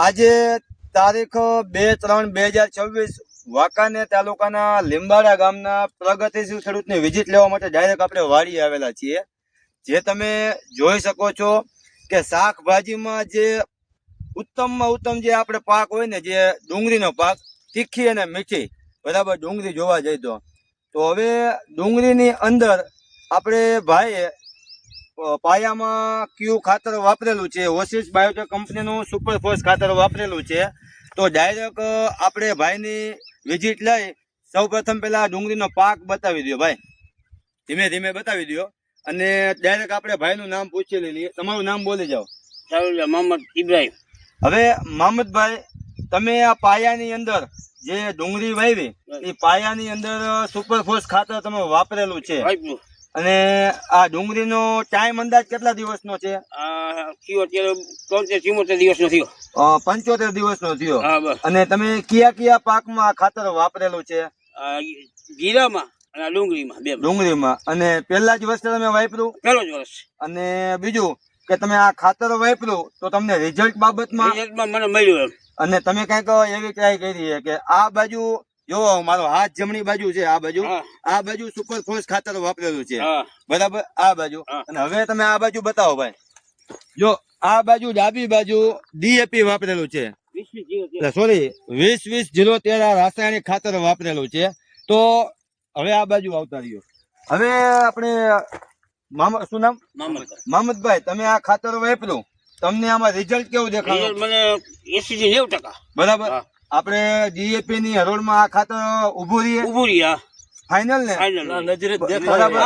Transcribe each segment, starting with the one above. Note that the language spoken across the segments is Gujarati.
આજે તારીખ 2/3/2026 વાંકાનેર તાલુકાના લીંબાડા ગામના પ્રગતિશીલ ખેડૂતની વિઝિટ લેવા માટે ડાયરેક્ટ આપણે વાડીએ આવેલા છીએ. જે તમે જોઈ શકો છો કે શાકભાજીમાં જે ઉત્તમમાં ઉત્તમ જે આપણે પાક હોય ને, જે ડુંગળીનો પાક, તીખી અને મીઠી, બરાબર ડુંગળી જોવા જઈએ તો હવે ડુંગળીની અંદર આપણે ભાઈએ પાયામાં ક્યુ ખાતર વાપરેલું છે, ઓસિસ બાયોટેક કંપનીનું સુપરફોસ ખાતર વાપરેલું છે. તો ડાયરેક્ટ આપણે ભાઈની વિઝિટ લઈ સૌપ્રથમ પહેલા ડુંગળીનો પાક બતાવી દો ભાઈ, ધીમે ધીમે બતાવી દો અને ડાયરેક્ટ આપણે ભાઈનું નામ પૂછી લઈએ. તમારું નામ બોલી જાઓ. મોહમ્મદ ઇબ્રાહિમ. હવે મોહમ્મદભાઈ, તમે આ પાયાની અંદર જે ડુંગળી વાવી એ પાયાની અંદર સુપરફોસ ખાતર તમે વાપરેલું છે અને આ ડુંગળીનો ટાઈમ અંદાજ કેટલા દિવસનો છે? અત્યારે 73 દિવસનો થયો. 75 દિવસનો થયો. અને તમે કયા પાકમાં આ ખાતર વાપરેલું છે? જીરામાં અને ડુંગળીમાં, બે ડુંગળીમાં. અને પહેલા જ વર્ષે તમે વાપર્યું? પહેલો જ વર્ષ. અને બીજું કે તમે આ ખાતર વાપર્યું તો તમને રિઝલ્ટ બાબતમાં મને મળ્યું એમ. અને તમે કઈક એવી ટ્રાય કરી છે કે આ બાજુ જો મારો હાથ જમણી બાજુ છે, આ બાજુ સુપરફોસ ખાતર વાપરેલું છે, બરાબર, આ બાજુ. અને હવે તમે આ બાજુ બતાવો ભાઈ, જો આ બાજુ ડાબી બાજુ ડીએપી વાપરેલું છે, સોરી 20-20-013 રાસાયણિક ખાતર વાપરેલું છે. તો હવે આ બાજુ આવતા રહ્યો. હવે આપણે શું નામ? મોહમ્મદભાઈ, તમે આ ખાતર વાપર્યું, તમને આમાં રિઝલ્ટ કેવું દેખાયું? મને 80-90%. બરાબર. આપણે ડીએપી ની હરોળમાં આ ખાતર ઉભું રહીએ ફાઇનલ ને? નજરે બરાબર.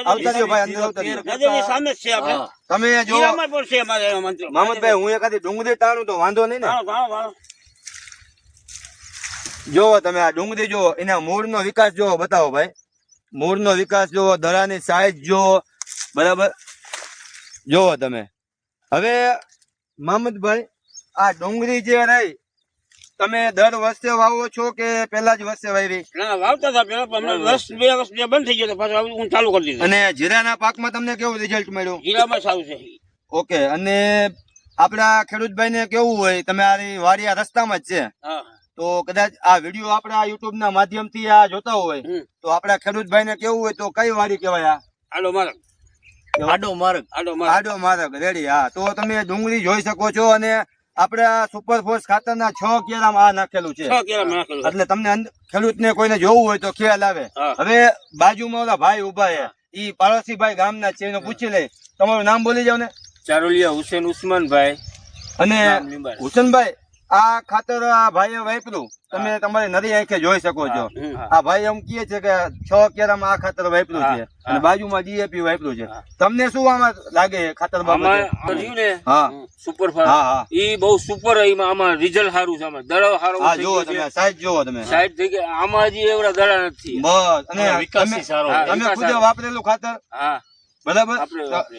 આવતા રહ્યો ભાઈ, અંદર આવતા રહ્યો. નજરની સામે જ છે આપણે. તમે જો જીરામાં પણ છે મારે મંત્ર. મોહમ્મદભાઈ, હું એકાદી ડુંગળી ટાણું તો વાંધો નહીં ને? જોવો તમે આ ડુંગળી જોવો, એના મૂળનો વિકાસ જોવો, બતાવો ભાઈ. મૂળનો વિકાસ જોવો, દડાની સાઈઝ જોવો, બરાબર, જોવો તમે. હવે મોહમ્મદભાઈ, આ ડુંગળી જે રહી તમે દર વર્ષે વાવો છો કે પહેલા જ વર્ષે વાવી? વાવતા હતા પેલા, પણ વર્ષ 2 વર્ષ બંધ થઈ ગયો, પાછું હું ચાલુ કરી દીધું. અને જીરાના પાકમાં તમને કેવું રિઝલ્ટ મળ્યું? જીરામાં સારું છે. ઓકે. અને આપણા ખેડૂતભાઈ ને કેવું હોય, તમે આ વાડી આ રસ્તામાં જ છે, તો કદાચ આ વિડીયો આપણા યુટ્યુબ ના માધ્યમથી આ જોતા હોય તો આપણા ખેડૂતભાઈ ને કેવું હોય તો કઈ વાડી કહેવાય? આડો માર્ગ. રેડી. હા, તો તમે ડુંગળી જોઈ શકો છો. અને આપણે સુપરફોસ ખાતરના 6 કેરામાં આ નાખેલું છે, એટલે તમને ખેડૂત ને કોઈને જોવું હોય તો ખ્યાલ આવે. હવે બાજુમાં ઓલા ભાઈ ઉભા છે, ઈ પાડોશી ભાઈ ગામના છે, એને પૂછી લે. તમારું નામ બોલી જાવ ને? ચારોલિયા હુસેન ઉસ્માનભાઈ. અને હુસેનભાઈ, આ ખાતર આ ભાઈએ વાપર્યું, તમે તમારી નરી આંખે જોઈ શકો છો. આ ભાઈ એમ કહે છે કે 6 કેરામાં આ ખાતર વાપર્યું છે અને બાજુમાં ડીએપી વાપર્યું છે. તમને શું આમાં લાગે ખાતર બાબતે? સુપર ઈ બહુ સુપર. આમાં રિઝલ્ટ સારું છે, આમાં દડો સારો. હા, જોવો તમે સાઈઝ, જોવો તમે સાઈઝ થઈ ગઈ. આમાં હજી એવડા દડા નથી. બસ. અને તમે ખુદ વાપરેલું ખાતર? હા, બરાબર.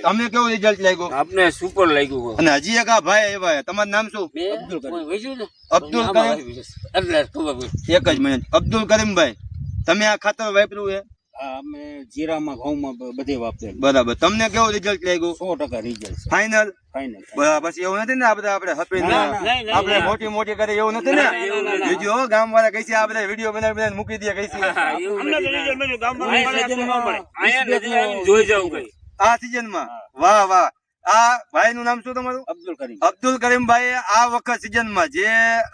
તમને કેવું રિઝલ્ટ લાગ્યું? આપને સુપર લાગ્યું. અને હજી એક આ ભાઈ આવ્યા, તમારું નામ શું? અબ્દુલ કરીમ. એક જ મિનિટ. અબ્દુલ કરીમભાઈ, તમે આ ખાતર વાપર્યું છે? અમે જીરામાં, ઘઉંમાં બધે વાપરે. બરાબર. તમને કેવું રિઝલ્ટ લાગ્યું? 100% રિઝલ્ટ. ફાઇનલ. બરાબર. પછી એવું નથી ને આપણે હપીને આપણે મોટી કરી એવું નથી ને? બીજું ગામ વાળા કઈ છે આ બધા વિડીયો બનાવી મૂકી દે કઈ છે આ સિઝનમાં? વાહ વાહ. આ ભાઈ નું નામ શું તમારું? અબ્દુલ કરીમભાઈ આ વખત સિઝન માં જે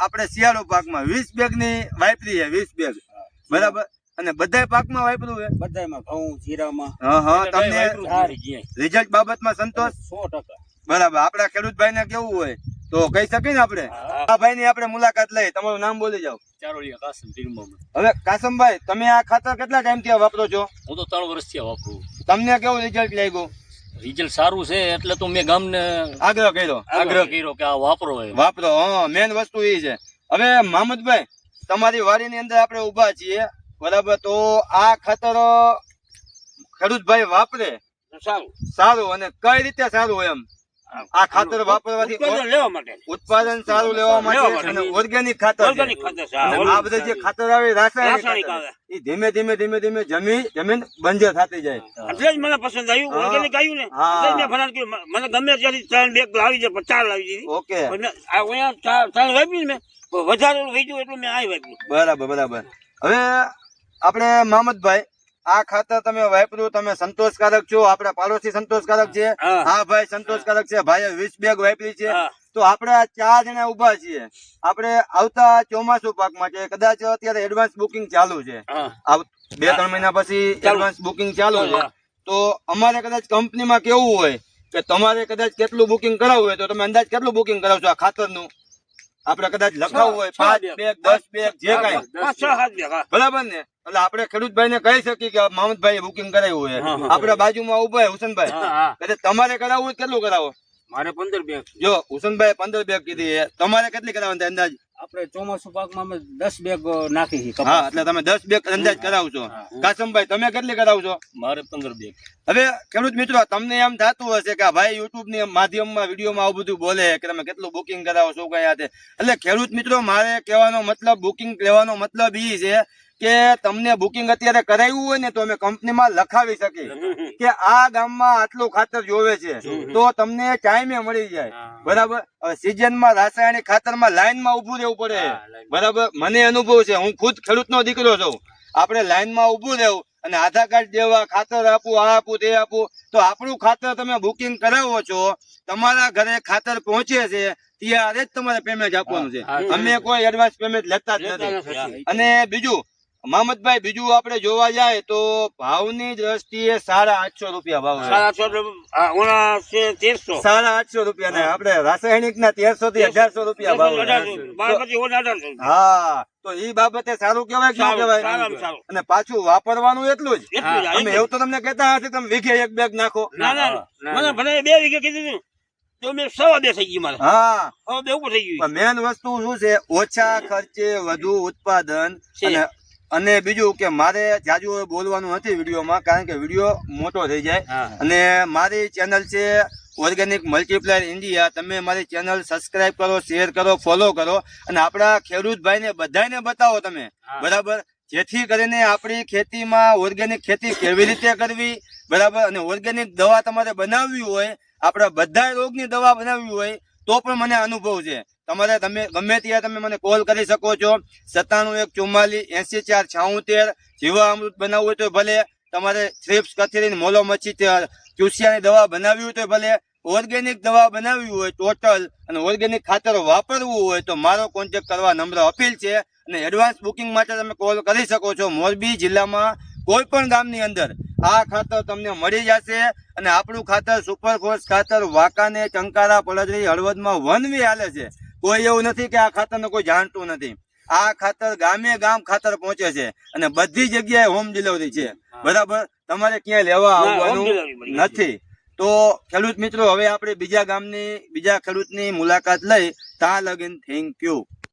આપણે શિયાળો પાકમાં 20 બેગ ની વાપરી છે, 20 બેગ, બરાબર. અને બધા પાકમાં વાપર્યું છે? બધામાં, ઘઉં, જીરામાં. તમને રિઝલ્ટ બાબતમાં સંતોષ? 100%. બરાબર. આપડા ખેડૂતભાઈ ને કેવું હોય તો કહી શકીએ ને આપણે? આ ભાઈ ની આપણે મુલાકાત લઈ. તમારું નામ બોલી જાવ. ચારોલિયા કાસમ તિરુમમ. હવે કાસમભાઈ, તમે આ ખાતર કેટલા ટાઈમ થી વાપરો છો? હું તો 3 વર્ષથી વાપરું. તમને કેવું રિઝલ્ટ લાગ્યું? રિઝલ્ટ સારું છે, એટલે તો મેં ગામને આગ્રહ કર્યો કે આ વાપરો. હા, મેન વસ્તુ એ છે. હવે મોહમ્મદભાઈ, તમારી વાડી ની અંદર આપણે ઉભા છીએ, બરાબર. તો આ ખાતર ખેડૂતભાઈ વાપરે સારું, અને કઈ રીતે સારું એમ? આ ખાતર વાપરવાથી ઉત્પાદન લેવા માટે ઉત્પાદન સારું લેવા માટે અને ઓર્ગેનિક ખાતર છે. ઓર્ગેનિક ખાતર છે. અને આ બધા જે ખાતર આવે એ રાસાયણિક રાસાયણિક ખાતર. આવે. એ ધીમે ધીમે જમીન બંજર થતી જાય. એટલે જ મને પસંદ આવ્યું હા. ઓર્ગેનિક આવ્યું ને હા. એટલે જ મેં ફલાણ કર્યું. મને ગમે ત્યાંથી 3 બેગ લાવી જાય 4 લાવી દીધી ઓકે પણ આ અહીંયા 3 વાપ્યું ને મેં વધારે વૈજ્યું એટલું મેં આ વાપ્યું. બરાબર હવે આપણે મામદભાઈ આ ખાતર તમે વાપર્યું તમે સંતોષકારક છો આપણા પાડોશી સંતોષકારક છે હા. આ ભાઈ સંતોષકારક છે ભાઈએ 20 બેગ વાપરી છે હા. તો આપણે આ 4 જણા ઉભા છીએ આપણે આવતા ચોમાસુ પાક માટે કદાચ અત્યારે એડવાન્સ બુકિંગ ચાલુ છે હા. આ 2-3 મહિના પછી એડવાન્સ બુકિંગ ચાલુ છે હા. તો અમારે કદાચ કંપનીમાં કેવું હોય કે તમારે કદાચ કેટલું બુકિંગ કરાવવું હોય તો તમે અંદાજ કેટલું બુકિંગ કરાવશો આ ખાતરનું આપણે કદાચ લખાવવું હોય 5 બેગ 10 બેગ જે કાંઈ 5-6 બેગ હા. બરાબર ને એટલે આપણે ખેડૂતભાઈ ને કહી શકીએ કે મામદભાઈ બુકિંગ કરાવ્યું છે હા, હા. આપણા બાજુમાં ઉભા હુસનભાઈ હા, હા. એટલે તમારે કરાવવું હોય કેટલું કરાવો મારે 15 બેગ જો હુસનભાઈ 15 બેગ કીધી છે તમારે કેટલી કરાવવાની થાય અંદાજ આપણે ચોમાસુ પાકમાં અમે 10 બેગ નાખી છે હા એટલે તમે 10 બેગ અંદાજ કરાવશો કાસમભાઈ તમે કેટલી કરાવશો મારે 15 બેગ હવે ખેડૂત મિત્રો તમને એમ થતું હશે કે આ ભાઈ યુટ્યુબ ની માધ્યમમાં વિડીયોમાં આવું બધું બોલે કે તમે કેટલું બુકિંગ કરાવો શું કઈ આ તે એટલે ખેડૂત મિત્રો મારે કહેવાનો મતલબ બુકિંગ લેવાનો મતલબ એ છે કે તમને બુકિંગ અત્યારે કરાવ્યું હોય ને તો અમે કંપનીમાં લખાવી શકીએ કે આ ગામમાં આટલું ખાતર જોવે છે તો તમને ટાઈમે મળી જાય બરાબર હવે સિઝનમાં રાસાયણિક ખાતરમાં લાઈનમાં ઉભું રહેવું પડે બરાબર મને અનુભવ છે હું ખુદ ખેડૂતનો દીકરો છું આપણે લાઈનમાં ઉભું રહેવું અને આધાર કાર્ડ દેવા ખાતર આપવું આ આપવું તે આપવું તો આપણું ખાતર તમે બુકિંગ કરાવો છો તમારા ઘરે ખાતર પહોંચે છે ત્યારે જ તમારે પેમેન્ટ આપવાનું છે અમે કોઈ એડવાન્સ પેમેન્ટ લેતા જ નથી અને બીજું મામદભાઈ બીજું આપણે જોવા જાય તો ભાવની દ્રષ્ટિએ 850 રૂપિયા ભાવ છે 1300 850 રૂપિયા ને આપણે રાસાયણિક ના 1300 થી 1800 રૂપિયા ભાવ છે. હા તો ઈ બાબતે સારું કેવાય કે ન કહેવાય અને પાછું વાપરવાનું એટલું જ અમે એવું તો તમને કહેતા નથી તમે વીઘે 1 બેગ નાખો મને ભલે 2 વીઘે કીધું તો મેં 2.5 થઈ ગઈ મારે હા 2 ઉપર થઈ ગયું મેન વસ્તુ શું છે ઓછા ખર્ચે વધુ ઉત્પાદન અને બીજું કે મારે જાજુ બોલવાનું નથી વિડીયોમાં કારણ કે વિડીયો મોટો થઈ જાય અને મારી ચેનલ છે ઓર્ગેનિક મલ્ટીપ્લાયર ઇન્ડિયા તમે મારી ચેનલ સબસ્ક્રાઇબ કરો શેર કરો ફોલો કરો અને આપણા ખેડૂતભાઈને બધાને બતાવો તમે બરાબર જેથી કરીને આપણી ખેતીમાં ઓર્ગેનિક ખેતી કેવી રીતે કરવી બરાબર અને ઓર્ગેનિક દવા તમારે બનાવવી હોય આપણા બધા રોગની દવા બનાવવી હોય તો પણ મને અનુભવ છે તમારે તમે ગમે ત્યારે તમે મને કોલ કરી શકો છો 9714480476 જીવા અમૃત બનાવવું હોય તો ભલે તમારે થ્રિપ્સ કથેરીન મોલો મચ્છી ચૂસિયાની દવા બનાવવી હોય તો ભલે ઓર્ગેનિક દવા બનાવવી હોય ટોટલ અને ઓર્ગેનિક ખાતર વાપરવું હોય તો મારો કોન્ટેક્ટ કરવા નમ્ર અપીલ છે અને એડવાન્સ બુકિંગ માટે તમે કોલ કરી શકો છો મોરબી જિલ્લામાં કોઈ પણ ગામની અંદર આ ખાતર તમને મળી જશે અને આપણું ખાતર સુપરફોર્સ ખાતર વાંકાને ટંકારા પડદરી હળવદમાં વનવી હાલે છે કોઈ એવું નથી કે આ ખાતરને કોઈ જાણતું નથી આ ખાતર ગામે ગામ ખાતર પહોંચે છે અને બધી જગ્યાએ હોમ ડિલિવરી છે બરાબર તમારે ક્યાંય લેવા આવવાનું નથી તો ખેડૂત મિત્રો હવે આપણે બીજા ગામની બીજા ખેડૂતની મુલાકાત લઈ ત્યાં લગીન થેન્ક યુ